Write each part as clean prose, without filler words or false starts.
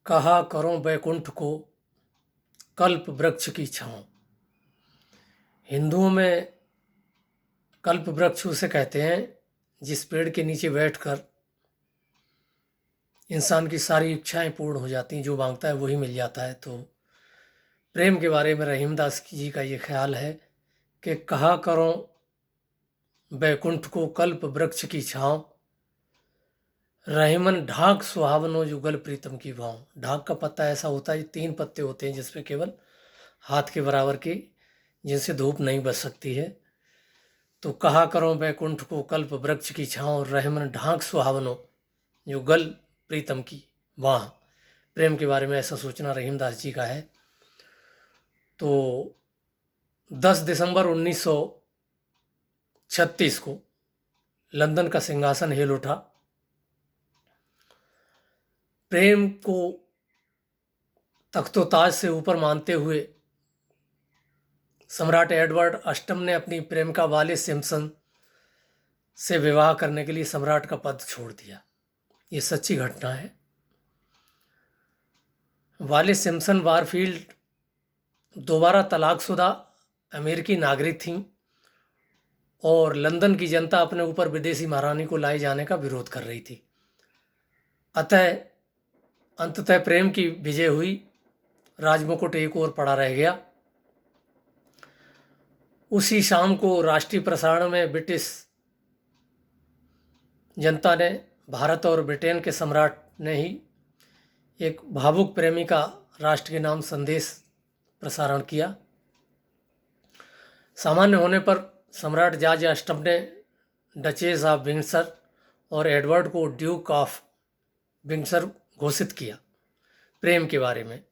कहा करो बैकुंठ को कल्प वृक्ष की छाँव। हिंदुओं में कल्प वृक्ष उसे कहते हैं जिस पेड़ के नीचे बैठकर इंसान की सारी इच्छाएं पूर्ण हो जाती हैं, जो मांगता है वही मिल जाता है। तो प्रेम के बारे में रहीमदास जी का ये ख्याल है कि कहा करो बैकुंठ को कल्प वृक्ष की छाँव, रहीमन ढाक सुहावनो जुगल प्रीतम की भाव। ढाक का पत्ता ऐसा होता है, 3 पत्ते होते हैं जिसपे केवल हाथ के बराबर की, जिनसे धूप नहीं बच सकती है। तो कहा करो बैकुंठ को कल्प वृक्ष की छाँव, रहमन ढाक सुहावनो जो गल प्रीतम की वाह। प्रेम के बारे में ऐसा सोचना रहीमदास जी का है। तो 10 दिसंबर 1936 को लंदन का सिंहासन हिल उठा। प्रेम को तख्तोताज से ऊपर मानते हुए सम्राट एडवर्ड अष्टम ने अपनी प्रेमिका वाले सिम्पसन से विवाह करने के लिए सम्राट का पद छोड़ दिया। ये सच्ची घटना है। वाले सिम्पसन वारफील्ड दोबारा तलाकशुदा अमेरिकी नागरिक थीं और लंदन की जनता अपने ऊपर विदेशी महारानी को लाए जाने का विरोध कर रही थी। अतः अंततः प्रेम की विजय हुई, राजमुकुट एक ओर पड़ा रह गया। उसी शाम को राष्ट्रीय प्रसारण में ब्रिटिश जनता ने भारत और ब्रिटेन के सम्राट ने ही एक भावुक प्रेमी का राष्ट्र के नाम संदेश प्रसारण किया। सामान्य होने पर सम्राट जॉर्ज अष्टम ने डचेस ऑफ विंडसर और एडवर्ड को ड्यूक ऑफ विंडसर घोषित किया। प्रेम के बारे में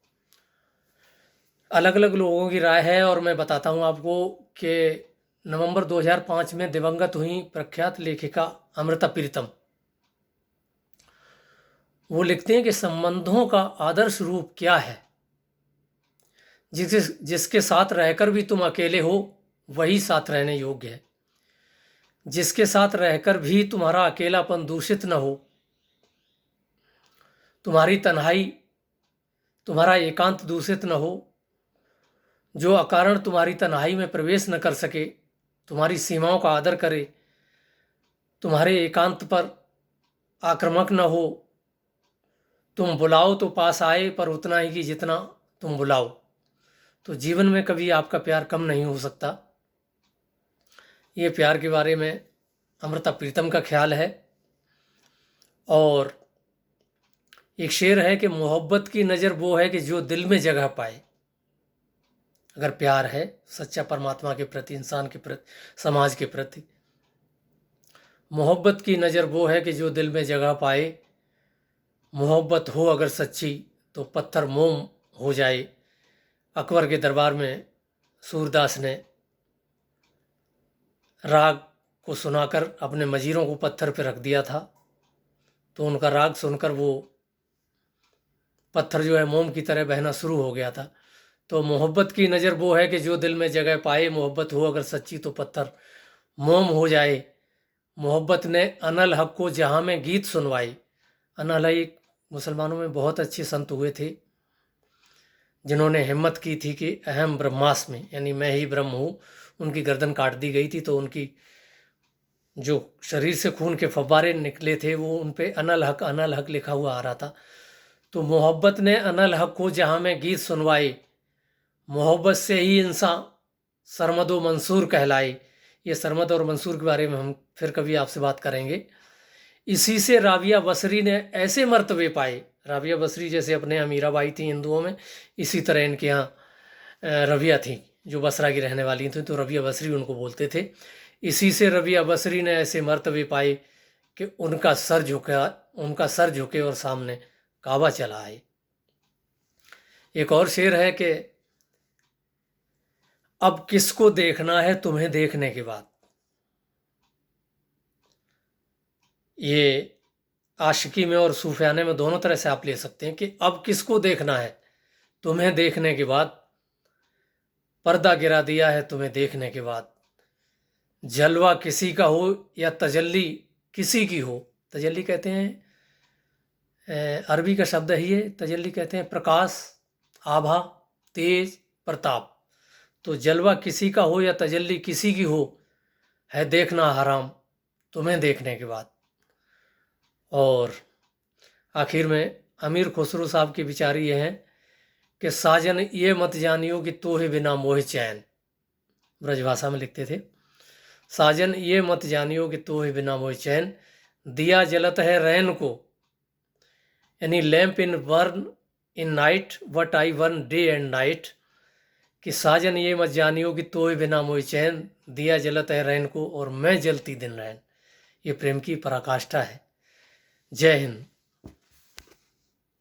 अलग अलग लोगों की राय है और मैं बताता हूँ आपको कि नवंबर 2005 में दिवंगत हुई प्रख्यात लेखिका अमृता प्रीतम, वो लिखते हैं कि संबंधों का आदर्श रूप क्या है। जिसके साथ रहकर भी तुम अकेले हो वही साथ रहने योग्य है। जिसके साथ रहकर भी तुम्हारा अकेलापन दूषित न हो, तुम्हारी तन्हाई, तुम्हारा एकांत दूषित न हो, जो अकारण तुम्हारी तन्हाई में प्रवेश न कर सके, तुम्हारी सीमाओं का आदर करे, तुम्हारे एकांत पर आक्रामक न हो, तुम बुलाओ तो पास आए पर उतना ही कि जितना तुम बुलाओ, तो जीवन में कभी आपका प्यार कम नहीं हो सकता। ये प्यार के बारे में अमृता प्रीतम का ख्याल है। और एक शेर है कि मोहब्बत की नज़र वो है कि जो दिल में जगह पाए। अगर प्यार है सच्चा परमात्मा के प्रति, इंसान के प्रति, समाज के प्रति, मोहब्बत की नज़र वो है कि जो दिल में जगह पाए। मोहब्बत हो अगर सच्ची तो पत्थर मोम हो जाए। अकबर के दरबार में सूरदास ने राग को सुनाकर अपने मजीरों को पत्थर पर रख दिया था, तो उनका राग सुनकर वो पत्थर जो है मोम की तरह बहना शुरू हो गया था। तो मोहब्बत की नज़र वो है कि जो दिल में जगह पाए। मोहब्बत हो अगर सच्ची तो पत्थर मोम हो जाए। मोहब्बत ने अनल हक को जहाँ में गीत सुनवाए। अनल एक मुसलमानों में बहुत अच्छे संत हुए थे जिन्होंने हिम्मत की थी कि अहम ब्रह्मास्मि, यानी मैं ही ब्रह्म हूँ। उनकी गर्दन काट दी गई थी तो उनकी जो शरीर से खून के फव्वारे निकले थे वो उन पे अनल हक लिखा हुआ आ रहा था। तो मोहब्बत ने अनल हक को जहाँ में गीत सुनवाए, मोहब्बत से ही इंसान सरमद व मंसूर कहलाए। ये सरमद और मंसूर के बारे में हम फिर कभी आपसे बात करेंगे। इसी से राबिया बसरी ने ऐसे मर्तबे पाए। राबिया बसरी जैसे अपने यहाँ मीराबाई थी हिंदुओं में, इसी तरह इनके यहाँ रबिया थी जो बसरा की रहने वाली थी, तो रबिया बसरी उनको बोलते थे। इसी से रबिया बसरी ने ऐसे मर्तबे पाए कि उनका सर झुके और सामने काबा चला आए। एक और शेर है कि अब किसको देखना है तुम्हें देखने के बाद। ये आशिकी में और सूफियाने में दोनों तरह से आप ले सकते हैं कि अब किसको देखना है तुम्हें देखने के बाद। पर्दा गिरा दिया है तुम्हें देखने के बाद। जलवा किसी का हो या तजल्ली किसी की हो। तजल्ली कहते हैं अरबी का शब्द है ये। तजल्ली कहते हैं प्रकाश, आभा, तेज, प्रताप। तो जलवा किसी का हो या तजल्ली किसी की हो, है देखना हराम तुम्हें देखने के बाद। और आखिर में अमीर खुसरो साहब के विचार ये हैं कि साजन ये मत जानियो कि तो है बिना मोह चैन। ब्रजभाषा में लिखते थे, साजन ये मत जानियो कि तो है बिना मोह चैन, दिया जलत है रैन को, यानी lamp in burn in night what I burn day and night. कि साजन ये मत जानियो कि तो है बिना मोह चैन, दिया जलत है रैन को और मैं जलती दिन रैन। ये प्रेम की पराकाष्ठा है। जय हिंद।